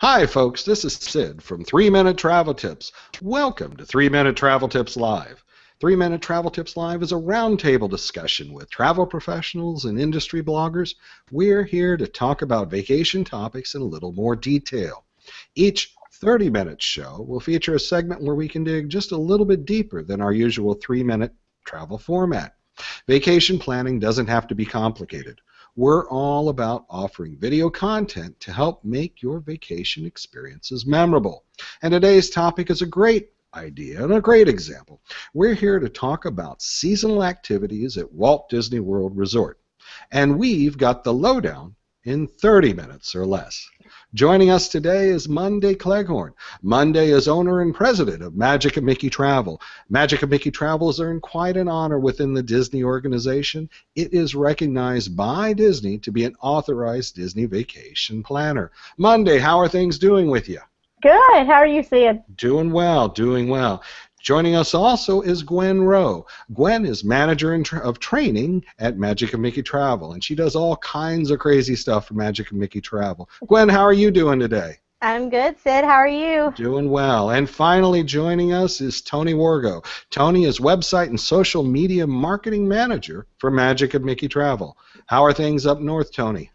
Hi, folks. This is Sid from 3 Minute Travel Tips. Welcome to 3 Minute Travel Tips Live. 3 Minute Travel Tips Live is a roundtable discussion with travel professionals and industry bloggers. We're here to talk about vacation topics in a little more detail. Each 30-minute show will feature a segment where we can dig just a little bit deeper than our usual 3-minute travel format. Vacation planning doesn't have to be complicated. We're all about offering video content to help make your vacation experiences memorable. And today's topic is a great idea and a great example. We're here to talk about seasonal activities at Walt Disney World Resort. And we've got the lowdown in 30 minutes or less. Joining us today is Monday Cleghorn. Monday is owner and president of Magic and Mickey Travel. Magic and Mickey Travel has earned quite an honor within the Disney organization. It is recognized by Disney to be an authorized Disney vacation planner. Monday, how are things doing with you? Good. How are you, Sid? Doing well, doing well. Joining us also is Gwen Rowe. Gwen is manager of training at Magic and Mickey Travel, and she does all kinds of crazy stuff for Magic and Mickey Travel. Gwen, how are you doing today? I'm good, Sid. How are you? Doing well. And finally joining us is Tony Wargo. Tony is website and social media marketing manager for Magic and Mickey Travel. How are things up north, Tony?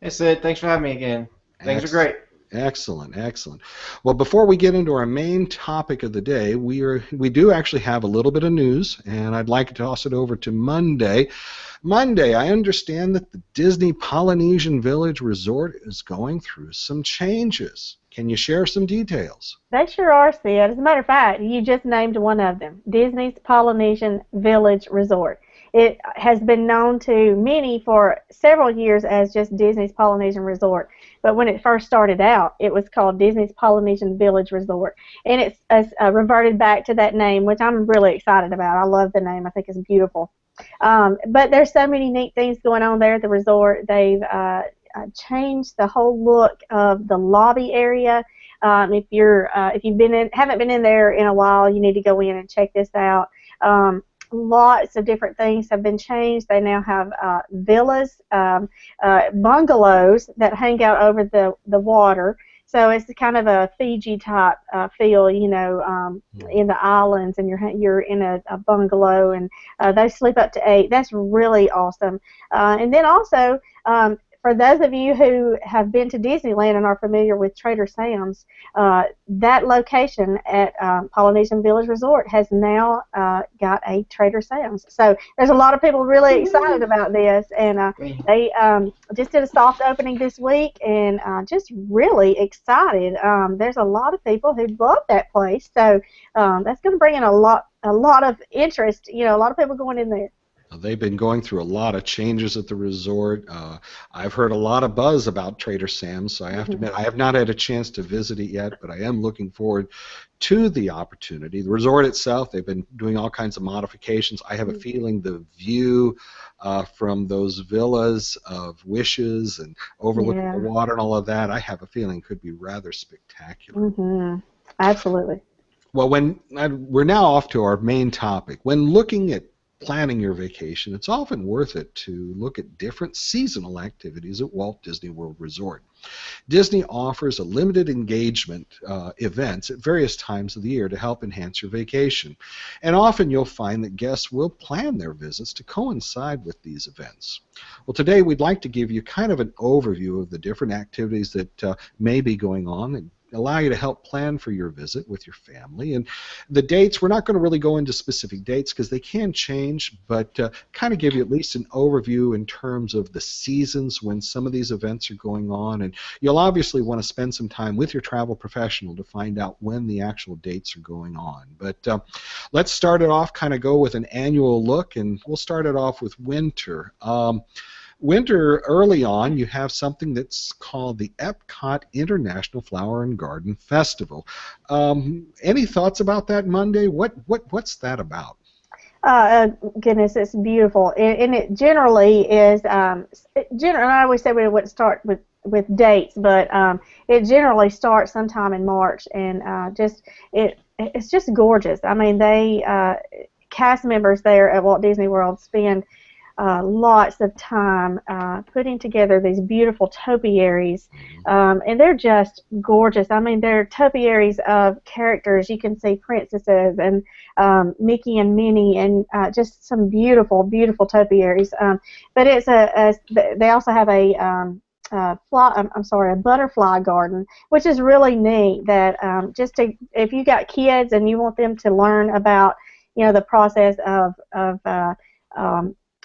Hey, Sid. Thanks for having me again. Things are great. Excellent, excellent. Well, before we get into our main topic of the day, we do actually have a little bit of news, and I'd like to toss it over to Monday. Monday, I understand that the Disney Polynesian Village Resort is going through some changes. Can you share some details? They sure are, Sid. As a matter of fact, you just named one of them, Disney's Polynesian Village Resort. It has been known to many for several years as just Disney's Polynesian Resort. But when it first started out, it was called Disney's Polynesian Village Resort. And it's reverted back to that name, which I'm really excited about. I love the name. I think it's beautiful. But there's so many neat things going on there at the resort. They've changed the whole look of the lobby area. If you haven't been in there in a while, you need to go in and check this out. Lots of different things have been changed. They now have villas, bungalows that hang out over the water. So it's kind of a Fiji type feel, you know, in the islands, and you're in a bungalow, and they sleep up to 8. That's really awesome. And then also, for those of you who have been to Disneyland and are familiar with Trader Sam's, that location at Polynesian Village Resort has now got a Trader Sam's. So there's a lot of people really excited about this, and they just did a soft opening this week, and just really excited. There's a lot of people who love that place, so that's going to bring in a lot of interest. You know, a lot of people going in there. They've been going through a lot of changes at the resort. I've heard a lot of buzz about Trader Sam's, so I have to admit I have not had a chance to visit it yet, but I am looking forward to the opportunity. The resort itself, they've been doing all kinds of modifications. I have a feeling the view from those villas of Wishes and overlooking the water and all of that, I have a feeling could be rather spectacular. Absolutely. Well, we're now off to our main topic. When looking at planning your vacation, it's often worth it to look at different seasonal activities at Walt Disney World Resort. Disney offers a limited engagement events at various times of the year to help enhance your vacation. And often you'll find that guests will plan their visits to coincide with these events. Well, today we'd like to give you kind of an overview of the different activities that may be going on and allow you to help plan for your visit with your family. And the dates, we're not going to really go into specific dates because they can change, but kind of give you at least an overview in terms of the seasons when some of these events are going on. And you'll obviously want to spend some time with your travel professional to find out when the actual dates are going on. But let's start it off, kind of go with an annual look, and we'll start it off with winter. Winter, early on, you have something that's called the Epcot International Flower and Garden Festival. Any thoughts about that, Monday? What's that about? Goodness, it's beautiful, and it generally is. I always say we wouldn't start with dates, but it generally starts sometime in March, and it's just gorgeous. I mean, cast members there at Walt Disney World spend lots of time putting together these beautiful topiaries, and they're just gorgeous. I mean, they're topiaries of characters. You can see princesses and Mickey and Minnie, and just some beautiful, beautiful topiaries. But it's they also have a a butterfly garden, which is really neat. That if you got kids and you want them to learn about, the process of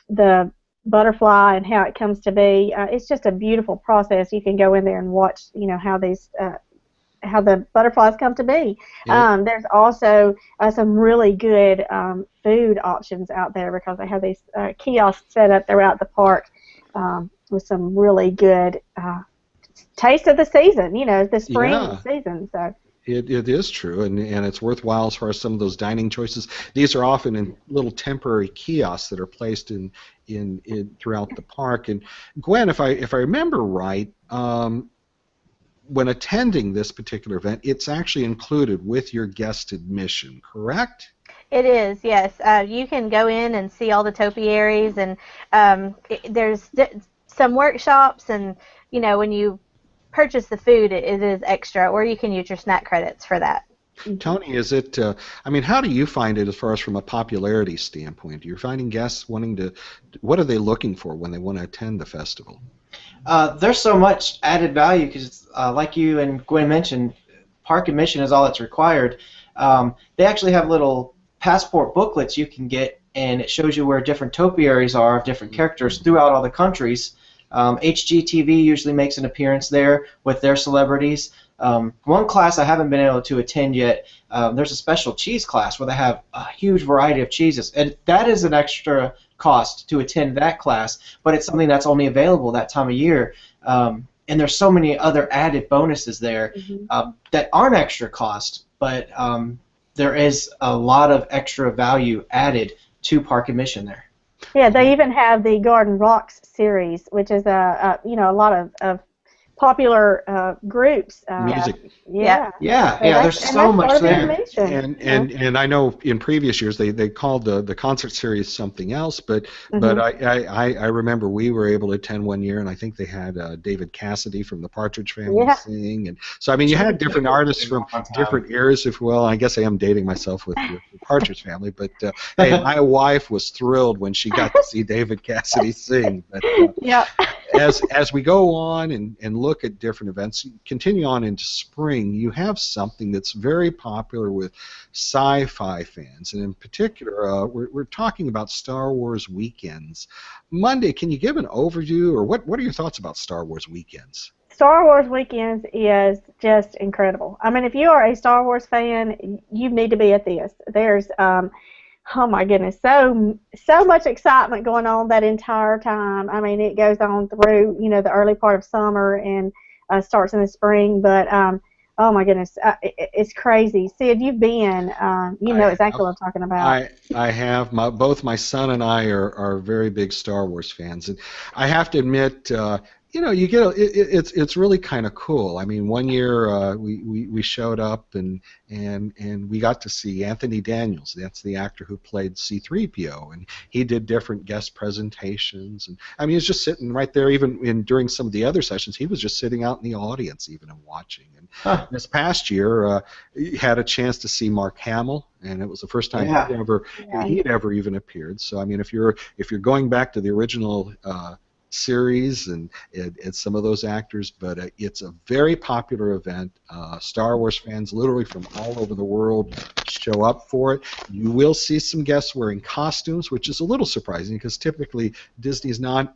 the butterfly and how it comes to be, it's just a beautiful process. You can go in there and watch, how the butterflies come to be. Yeah. There's also some really good food options out there because they have these kiosks set up throughout the park. With some really good taste of the season, the spring season. So it is true, and it's worthwhile as far as some of those dining choices. These are often in little temporary kiosks that are placed in throughout the park. And Gwen, if I remember right, when attending this particular event, it's actually included with your guest admission, correct? It is, yes. You can go in and see all the topiaries, and there's some workshops, and when you purchase the food, it is extra, or you can use your snack credits for that. Tony, is it? How do you find it as far as from a popularity standpoint? You're finding guests wanting to. What are they looking for when they want to attend the festival? There's so much added value because, like you and Gwen mentioned, park admission is all that's required. They actually have little passport booklets you can get, and it shows you where different topiaries are of different characters throughout all the countries. HGTV usually makes an appearance there with their celebrities. One class I haven't been able to attend yet, there's a special cheese class where they have a huge variety of cheeses, and that is an extra cost to attend that class, but it's something that's only available that time of year. And there's so many other added bonuses there that aren't extra cost, but there is a lot of extra value added to park admission there. Yeah, they even have the Garden Rocks series, which is a lot of popular groups. Music. Yeah. There's so much there. And I know in previous years they called the concert series something else, but I remember we were able to attend one year, and I think they had David Cassidy from the Partridge Family sing, and so you had different artists from different eras, if you will. I guess I am dating myself with the Partridge Family, but hey, my wife was thrilled when she got to see David Cassidy sing. But, as we go on and look at different events, continue on into spring, you have something that's very popular with sci-fi fans, and in particular, we're talking about Star Wars weekends. Monday, can you give an overview, or what are your thoughts about Star Wars weekends? Star Wars weekends is just incredible. I mean, if you are a Star Wars fan, you need to be at this. There's oh my goodness, so much excitement going on that entire time. I mean, it goes on through the early part of summer and starts in the spring. But oh my goodness, it's crazy. Sid, you've been, you know exactly what I'm talking about. I have. Both my son and I are very big Star Wars fans, and I have to admit, you get it's really kind of cool. I mean, one year we showed up and we got to see Anthony Daniels. That's the actor who played C-3PO, and he did different guest presentations. And I mean, he was just sitting right there. Even during some of the other sessions, he was just sitting out in the audience, even and watching. And this past year, he had a chance to see Mark Hamill, and it was the first time he'd ever even appeared. So I mean, if you're going back to the original series and some of those actors, but it's a very popular event. Star Wars fans literally from all over the world show up for it. You will see some guests wearing costumes, which is a little surprising because typically Disney's not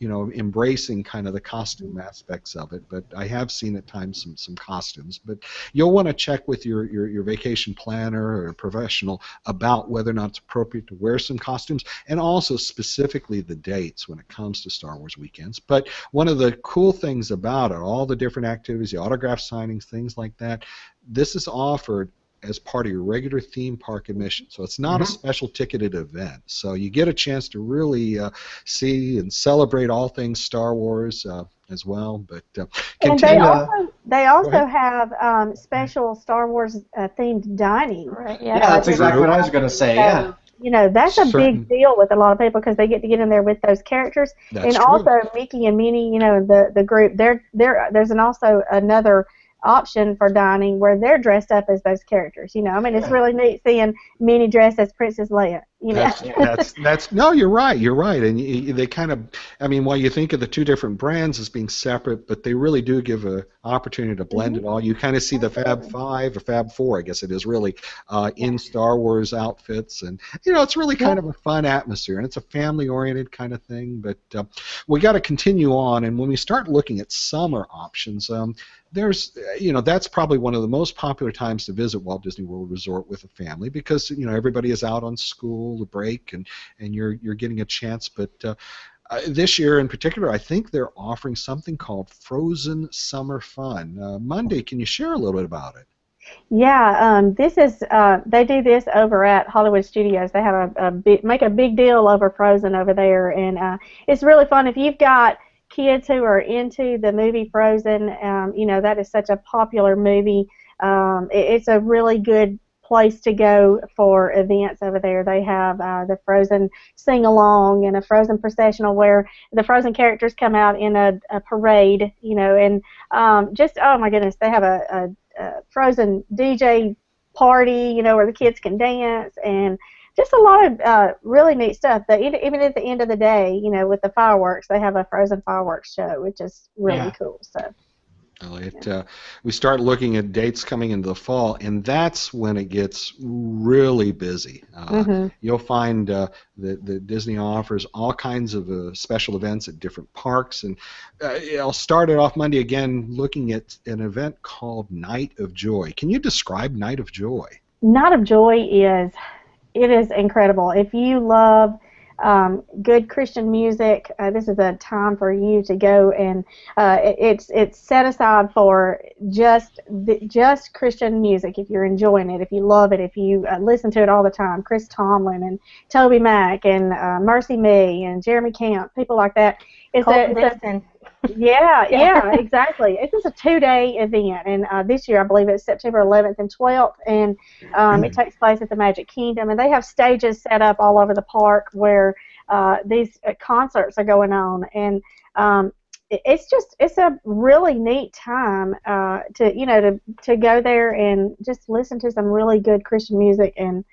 embracing kind of the costume aspects of it, but I have seen at times some costumes. But you'll want to check with your vacation planner or professional about whether or not it's appropriate to wear some costumes, and also specifically the dates when it comes to Star Wars weekends. But one of the cool things about it, all the different activities, the autograph signings, things like that, this is offered as part of your regular theme park admission. So it's not a special ticketed event. So you get a chance to really see and celebrate all things Star Wars as well. But and they also have special Star Wars themed dining. Right. Yeah, that's exactly what I was going to say. You know, that's a big certain. deal with a lot of people because they get in there with those characters. That's And true. also Mickey and Minnie, you know, the group, there's also another option for dining where they're dressed up as those characters. You know, I mean, it's Yeah. really neat seeing Minnie dressed as Princess Leia. You know. That's no, you're right. You're right, and they kind of. I mean, while you think of the two different brands as being separate, but they really do give a opportunity to blend Mhm. it all. You kind of see the Fab Absolutely. Five or Fab Four, I guess it is really, Yeah. in Star Wars outfits, and it's really kind Yep. of a fun atmosphere, and it's a family-oriented kind of thing. But we got to continue on, and when we start looking at summer options, there's that's probably one of the most popular times to visit Walt Disney World Resort with a family because everybody is out on school break and you're getting a chance. But this year in particular, I think they're offering something called Frozen Summer Fun. Monday, can you share a little bit about it? Yeah, this is they do this over at Hollywood Studios. They have make a big deal over Frozen over there, and it's really fun if you've got kids who are into the movie Frozen. That is such a popular movie. It's a really good place to go for events over there. They have the Frozen sing along and a Frozen processional where the Frozen characters come out in a parade, and just oh my goodness, they have a Frozen DJ party, where the kids can dance and just a lot of really neat stuff. Even at the end of the day, with the fireworks, they have a Frozen fireworks show, which is really Yeah. cool. So. Well, Yeah. we start looking at dates coming into the fall, and that's when it gets really busy. Mhm. You'll find that Disney offers all kinds of special events at different parks, and I'll start it off Monday again looking at an event called Night of Joy. Can you describe Night of Joy? Night of Joy is incredible. If you love good Christian music, this is a time for you to go, and it's set aside for just Christian music. If you're enjoying it, if you love it, if you listen to it all the time, Chris Tomlin and Toby Mac and Mercy Me and Jeremy Camp, people like that. Colton It's a Dixon. Yeah, Yeah. yeah, exactly. It's just a 2-day event, and this year I believe it's September 11th and 12th, and it takes place at the Magic Kingdom, and they have stages set up all over the park where these concerts are going on, and it's a really neat time to go there and just listen to some really good Christian music and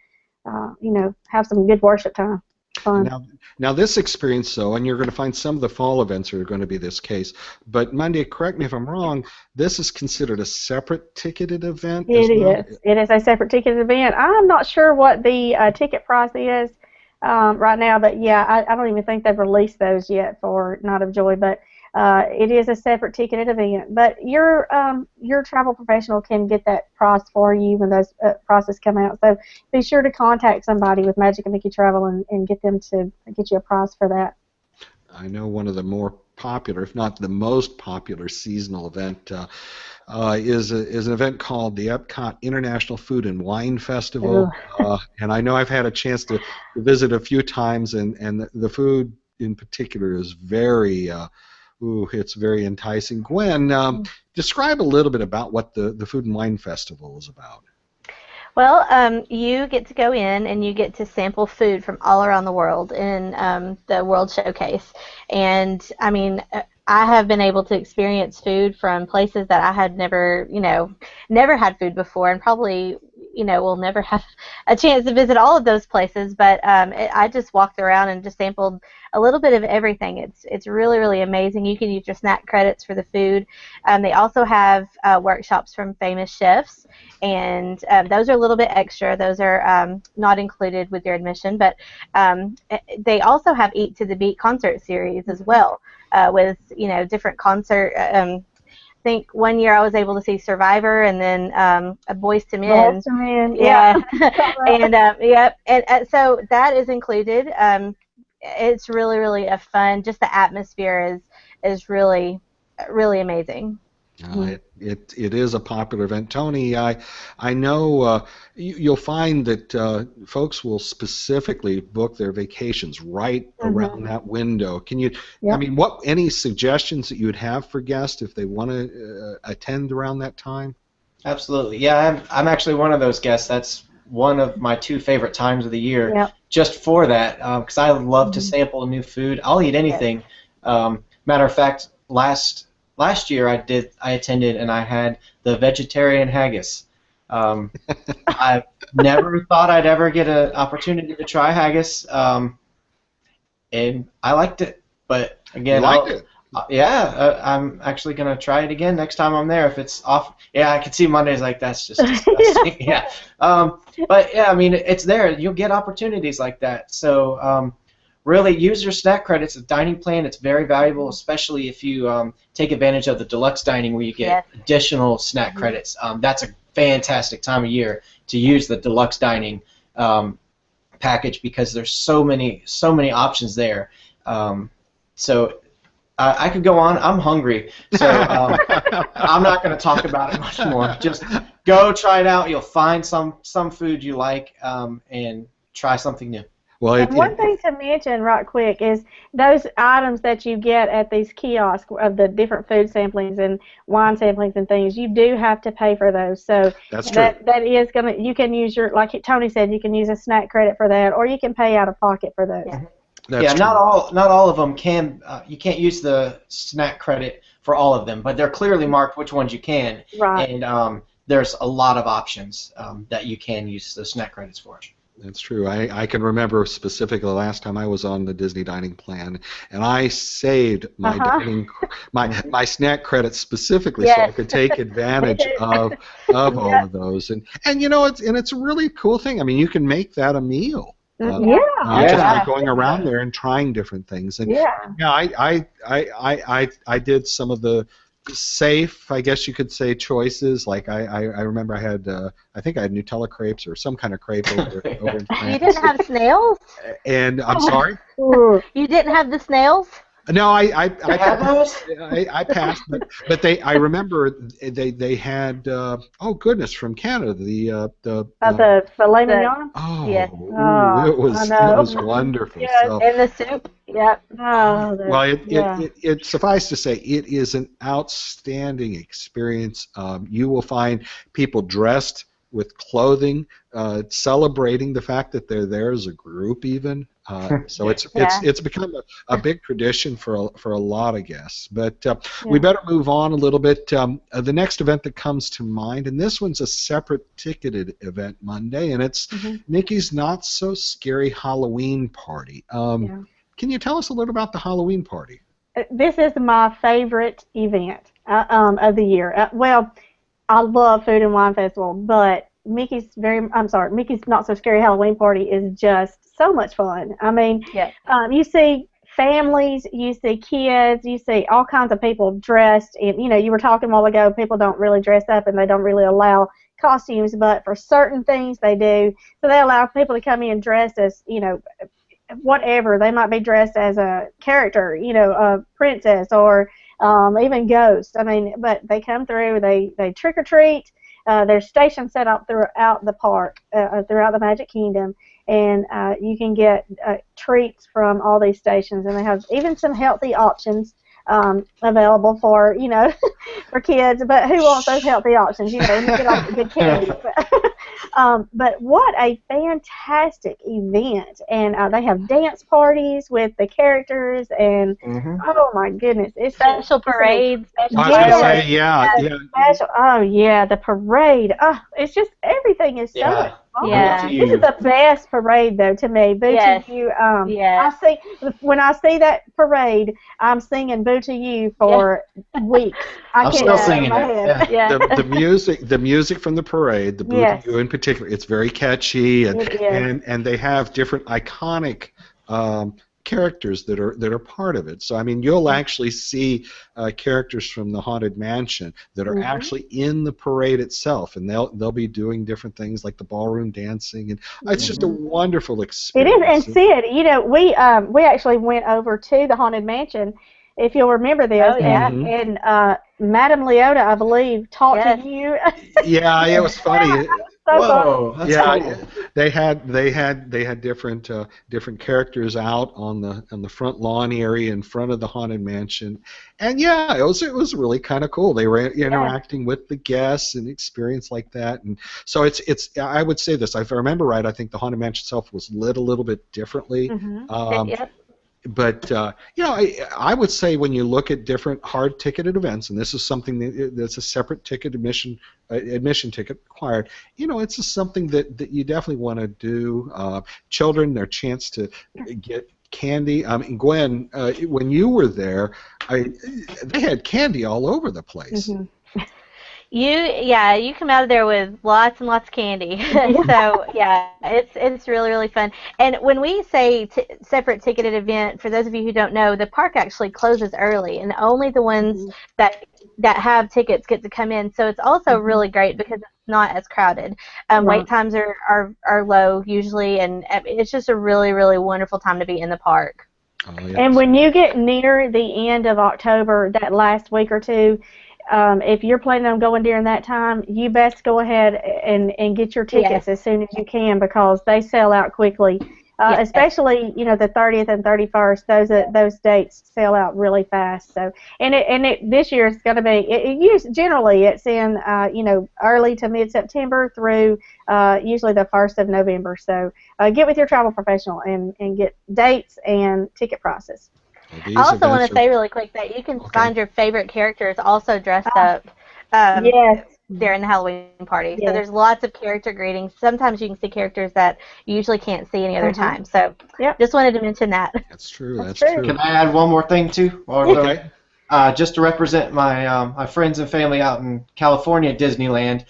have some good worship time. Fun. Now this experience, though, and you're going to find some of the fall events are going to be this case, but Monday, correct me if I'm wrong, this is considered a separate ticketed event as well? It is a separate ticketed event. I'm not sure what the ticket price is right now, but yeah, I don't even think they've released those yet for Night of Joy, but it is a separate ticketed event. But your travel professional can get that price for you when those prices come out. So be sure to contact somebody with Magic and Mickey Travel and get them to get you a price for that. I know one of the more popular, if not the most popular seasonal event is an event called the Epcot International Food and Wine Festival. And I know I've had a chance to visit a few times, and the food in particular is very, it's very enticing. Gwen, describe a little bit about what the Food and Wine Festival is about. Well, you get to go in and you get to sample food from all around the world in the World Showcase. And, I mean, I have been able to experience food from places that I had never had food before, and probably, will never have a chance to visit all of those places. But I just walked around and just sampled a little bit of everything. It's really, really amazing. You can use your snack credits for the food. They also have workshops from famous chefs, and those are a little bit extra. Those are not included with your admission, but they also have Eat to the Beat concert series as well, with different concert. I think one year I was able to see Survivor, and then a Boyz II Men. Boyz II Men, Yeah, yeah. and yep, and so that is included. It's really, really a fun. Just the atmosphere is really, really amazing. It is a popular event. Tony, I know you'll find that folks will specifically book their vacations right around that window. Can you? I Yep. mean, any suggestions that you would have for guests if they want to attend around that time? Absolutely. Yeah, I'm actually one of those guests. That's one of my two favorite times of the year. Yep. just for that, because I love to sample new food. I'll eat anything. Matter of fact, last year I attended and I had the vegetarian haggis. I never thought I'd ever get an opportunity to try haggis, and I liked it. But again, I'm actually gonna try it again next time I'm there if it's off. Yeah, I can see Mondays like that's just disgusting. Yeah. But yeah, I mean it's there. You'll get opportunities like that. So really use your snack credits. The dining plan, it's very valuable, especially if you take advantage of the deluxe dining where you get additional snack credits. That's a fantastic time of year to use the deluxe dining package because there's so many options there. So I could go on. I'm hungry, so I'm not going to talk about it much more. Just go try it out. You'll find some food you like and try something new. Well, one thing to mention right quick is those items that you get at these kiosks of the different food samplings and wine samplings and things, you do have to pay for those. So that is gonna, you can use your, like Tony said, you can use a snack credit for that, or you can pay out of pocket for those. Yeah, not all of them can. You can't use the snack credit for all of them, but they're clearly marked which ones you can. Right. And there's a lot of options that you can use the snack credits for. That's true. I can remember specifically the last time I was on the Disney dining plan, and I saved my my snack credits specifically so I could take advantage of all of those. And you know, it's a really cool thing. I mean, you can make that a meal. Just by going around there and trying different things. And I did some of the safe, I guess you could say, choices. Like I remember I had I think I had Nutella crepes or some kind of crepe over in France. You didn't have snails? And I'm sorry? You didn't have the snails? No, I passed, but I remember they had oh goodness, from Canada the filet mignon. Oh, yes. It was wonderful. Yeah, so, and the soup. Yep. Well, it suffice to say, it is an outstanding experience. You will find people dressed with clothing, celebrating the fact that they're there as a group, even. So it's become a big tradition for a lot of guests. But we better move on a little bit. The next event that comes to mind, and this one's a separate ticketed event Monday, and it's Mickey's Not So Scary Halloween Party. Can you tell us a little about the Halloween party? This is my favorite event of the year. Well, I love Food and Wine Festival, but Mickey's Not So Scary Halloween Party is just so much fun. I mean, you see families, you see kids, you see all kinds of people dressed. And, you know, you were talking a while ago, people don't really dress up and they don't really allow costumes, but for certain things they do. So they allow people to come in dressed as, you know, whatever. They might be dressed as a character, you know, a princess or even ghosts. I mean, but they come through, they trick or treat. There's stations set up throughout the park, throughout the Magic Kingdom, and you can get treats from all these stations, and they have even some healthy options available for, you know, for kids. But who wants those healthy options? You know, you get all the good candy. But what a fantastic event! And they have dance parties with the characters, and oh my goodness, it's special parades. Special, oh yeah, the parade. Oh, it's just everything is so much fun. Yeah. This is the best parade though to me. Boo to You. When I see that parade, I'm singing Boo to You for weeks. I'm still singing it. The music from the parade, the Boo to You in particular, it's very catchy, and they have different iconic characters that are part of it. So I mean, you'll actually see characters from the Haunted Mansion that are actually in the parade itself, and they'll be doing different things like the ballroom dancing, and it's just a wonderful experience. It is. And Sid, you know, we actually went over to the Haunted Mansion, if you'll remember this, and Madame Leota, I believe, talked to you. Yeah, it was funny. So fun. Whoa, that's Yeah, cool. they had different characters out on the front lawn area in front of the haunted mansion, and yeah, it was really kind of cool. They were Yeah. interacting with the guests and experience like that, and so it's I would say this, if I remember right, I think the haunted mansion itself was lit a little bit differently. Mhm. Yep. But I would say when you look at different hard ticketed events, and this is something that's a separate ticket admission ticket required. It's just something that you definitely want to do. Children, their chance to get candy. I mean, Gwen, when you were there, they had candy all over the place. Mhm. You come out of there with lots and lots of candy. So yeah, it's really really fun. And when we say separate ticketed event, for those of you who don't know, the park actually closes early, and only the ones that have tickets get to come in. So it's also really great because it's not as crowded. Wait Right. times are low usually, and it's just a really really wonderful time to be in the park. Oh And yes. when you get near the end of October, that last week or two, if you're planning on going during that time, you best go ahead and get your tickets Yes. as soon as you can because they sell out quickly. Yes. Especially the 30th and 31st, those dates sell out really fast. So this year it's going to be generally it's in early to mid September through usually the 1st of November. So get with your travel professional and get dates and ticket prices. Well, I these also want events to are say really quick that you can okay. find your favorite characters also dressed up um, Yes. during the Halloween party. So Yes. there's lots of character greetings. Sometimes you can see characters that you usually can't see any other Uh-huh. time. So Yep. just wanted to mention that. That's true. That's That's true. true. Can I add one more thing too? Okay. Just to represent my friends and family out in California at Disneyland,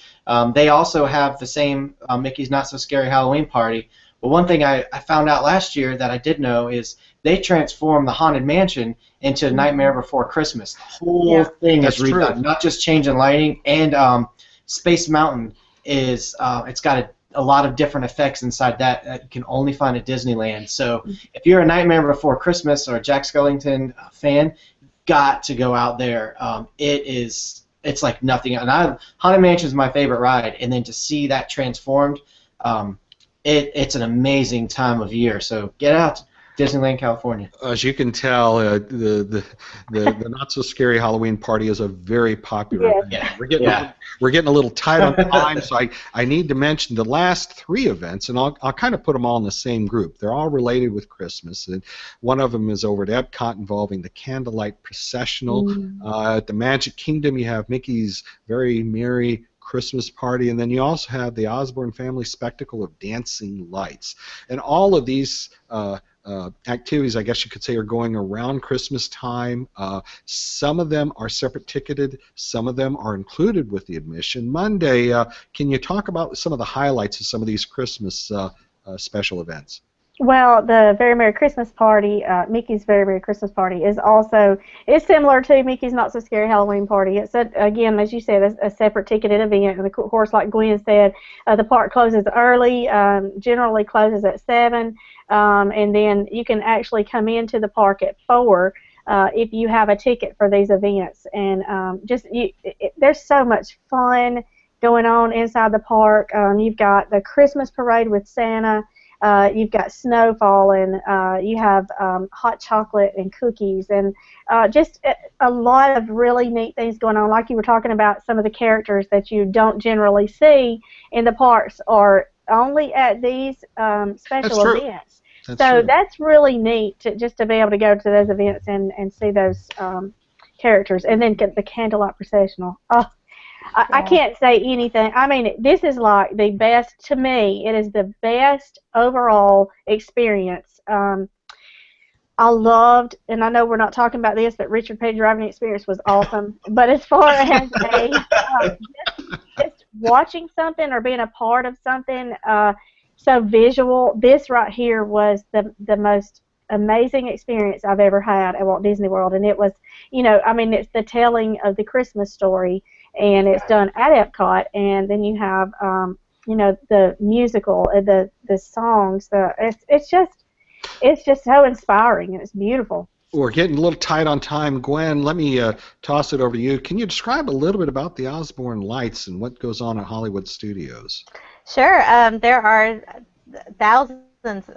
they also have the same Mickey's Not So Scary Halloween party. But one thing I found out last year that I did know is they transformed the Haunted Mansion into Nightmare Before Christmas. The whole Yeah. thing That's is redone, true. not just changing lighting. And Space Mountain is it's got a lot of different effects inside that you can only find at Disneyland. So if you're a Nightmare Before Christmas or a Jack Skellington fan, got to go out there. It's like nothing. And Haunted Mansion is my favorite ride, and then to see that transformed, it's an amazing time of year. So get out to Disneyland, California. As you can tell, the not so scary Halloween party is a very popular Yes. event. Yeah. We're getting a little tight on time, so I need to mention the last three events, and I'll kind of put them all in the same group. They're all related with Christmas, and one of them is over at Epcot involving the Candlelight Processional. At the Magic Kingdom, you have Mickey's Very Merry Christmas Party, and then you also have the Osborne Family Spectacle of Dancing Lights, and all of these activities, I guess you could say, are going around Christmas time. Some of them are separate ticketed. Some of them are included with the admission. Monday, can you talk about some of the highlights of some of these Christmas special events? Well, the Very Merry Christmas Party, Mickey's Very Merry Christmas Party, is similar to Mickey's Not So Scary Halloween Party. It's again, as you said, a separate ticketed event, and of course, like Gwen said, the park closes early, generally closes at 7, and then you can actually come into the park at 4 if you have a ticket for these events, and there's so much fun going on inside the park. You've got the Christmas parade with Santa. You've got snow falling. You have hot chocolate and cookies, and just a lot of really neat things going on. Like you were talking about, some of the characters that you don't generally see in the parks are only at these special events. That's really neat just to be able to go to those events and see those characters, and then get the Candlelight Processional. Oh, I can't say anything. I mean, this is like the best, to me, it is the best overall experience. I loved, and I know we're not talking about this, but Richard Petty driving experience was awesome. But as far as just watching something or being a part of something so visual, this right here was the most amazing experience I've ever had at Walt Disney World. And it was, it's the telling of the Christmas story, and it's done at Epcot, and then you have, the musical, the songs, it's just so inspiring, and it's beautiful. We're getting a little tight on time. Gwen, let me toss it over to you. Can you describe a little bit about the Osborne Lights and what goes on at Hollywood Studios? Sure. There are thousands.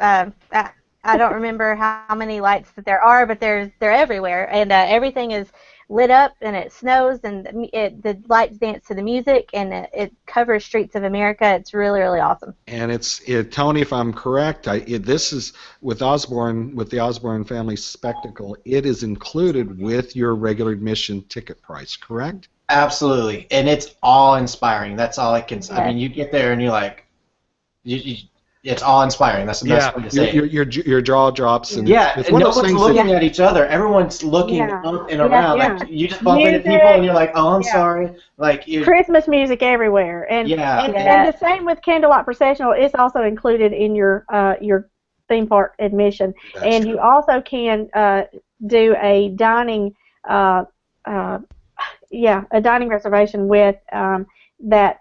I don't remember how many lights that there are, but they're everywhere, and everything is lit up, and it snows, and the lights dance to the music, and it covers streets of America. It's really, really awesome. And Tony, if I'm correct, this is with Osborne, with the Osborne Family Spectacle. It is included with your regular admission ticket price, correct? Absolutely, and it's awe-inspiring. That's all I can say. Yes. I mean, you get there and you're like, it's awe-inspiring. That's the best way to say it. Your jaw drops. And yeah, it's and one no of those one's things looking at each other. Everyone's looking up and around. Yeah. Like, you just bump into people and you're like, oh, I'm sorry. Like Christmas music everywhere, and the same with Candlelight Processional. It's also included in your theme park admission, and you also can do a dining a dining reservation with that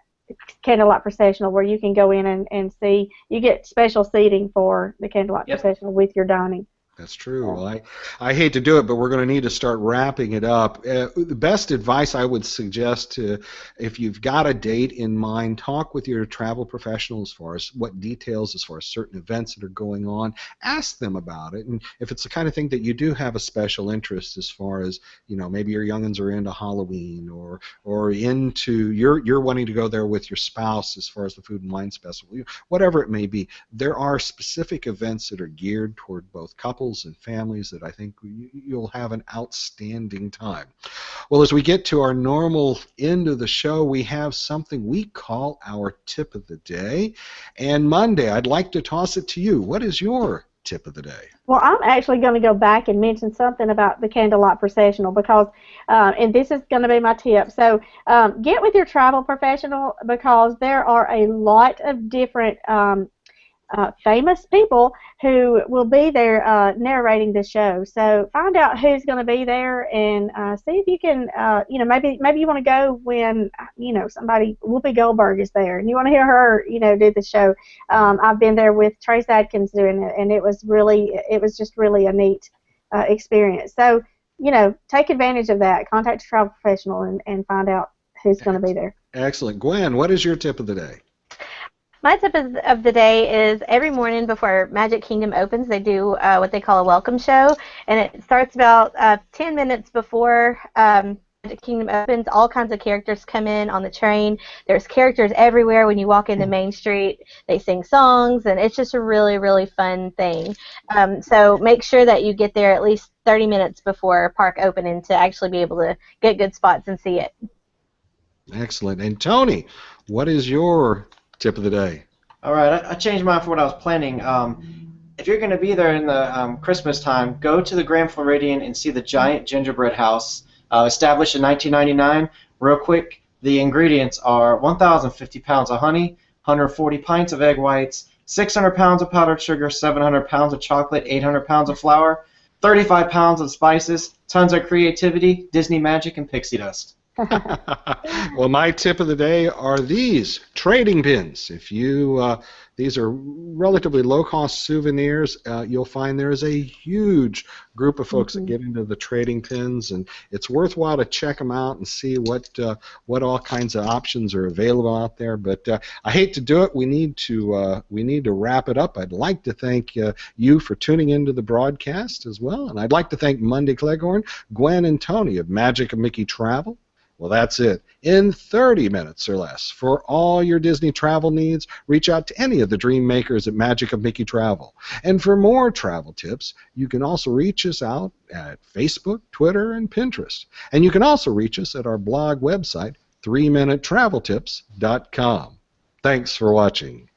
Candlelight Processional, where you can go in and see. You get special seating for the Candlelight Processional with your dining. That's true. Well, I hate to do it, but we're going to need to start wrapping it up. The best advice I would suggest if you've got a date in mind, talk with your travel professional as far as what details, as far as certain events that are going on. Ask them about it. And if it's the kind of thing that you do have a special interest, as far as, maybe your youngins are into Halloween or into you're wanting to go there with your spouse as far as the food and wine festival, whatever it may be, there are specific events that are geared toward both couples and families that I think you'll have an outstanding time. Well, as we get to our normal end of the show, we have something we call our tip of the day. And Monday, I'd like to toss it to you. What is your tip of the day? Well, I'm actually going to go back and mention something about the Candlelight Processional because, and this is going to be my tip. So get with your travel professional because there are a lot of different famous people who will be there narrating the show. So find out who's going to be there and see if you can, maybe you want to go when, somebody, Whoopi Goldberg is there and you want to hear her, do the show. I've been there with Trace Adkins doing it, and it was just really a neat experience. So, take advantage of that. Contact a travel professional and find out who's going to be there. Excellent. Gwen, what is your tip of the day? My tip of the day is every morning before Magic Kingdom opens, they do what they call a welcome show, and it starts about 10 minutes before Magic Kingdom opens. All kinds of characters come in on the train. There's characters everywhere when you walk into Main Street. They sing songs, and it's just a really, really fun thing. So make sure that you get there at least 30 minutes before park opening to actually be able to get good spots and see it. Excellent. And Tony, what is your tip of the day? All right, I changed mine for what I was planning. If you're going to be there in the Christmas time, go to the Grand Floridian and see the giant gingerbread house established in 1999. Real quick, the ingredients are 1,050 pounds of honey, 140 pints of egg whites, 600 pounds of powdered sugar, 700 pounds of chocolate, 800 pounds of flour, 35 pounds of spices, tons of creativity, Disney magic, and pixie dust. Well, my tip of the day are these trading pins. If you these are relatively low-cost souvenirs. You'll find there is a huge group of folks that get into the trading pins, and it's worthwhile to check them out and see what all kinds of options are available out there. But I hate to do it. We need to wrap it up. I'd like to thank you for tuning into the broadcast as well, and I'd like to thank Monday Cleghorn, Gwen, and Tony of Magic of Mickey Travel. Well, that's it. In 30 minutes or less, for all your Disney travel needs, reach out to any of the dream makers at Magic of Mickey Travel. And for more travel tips, you can also reach us out at Facebook, Twitter, and Pinterest. And you can also reach us at our blog website, 3minutetraveltips.com. Thanks for watching.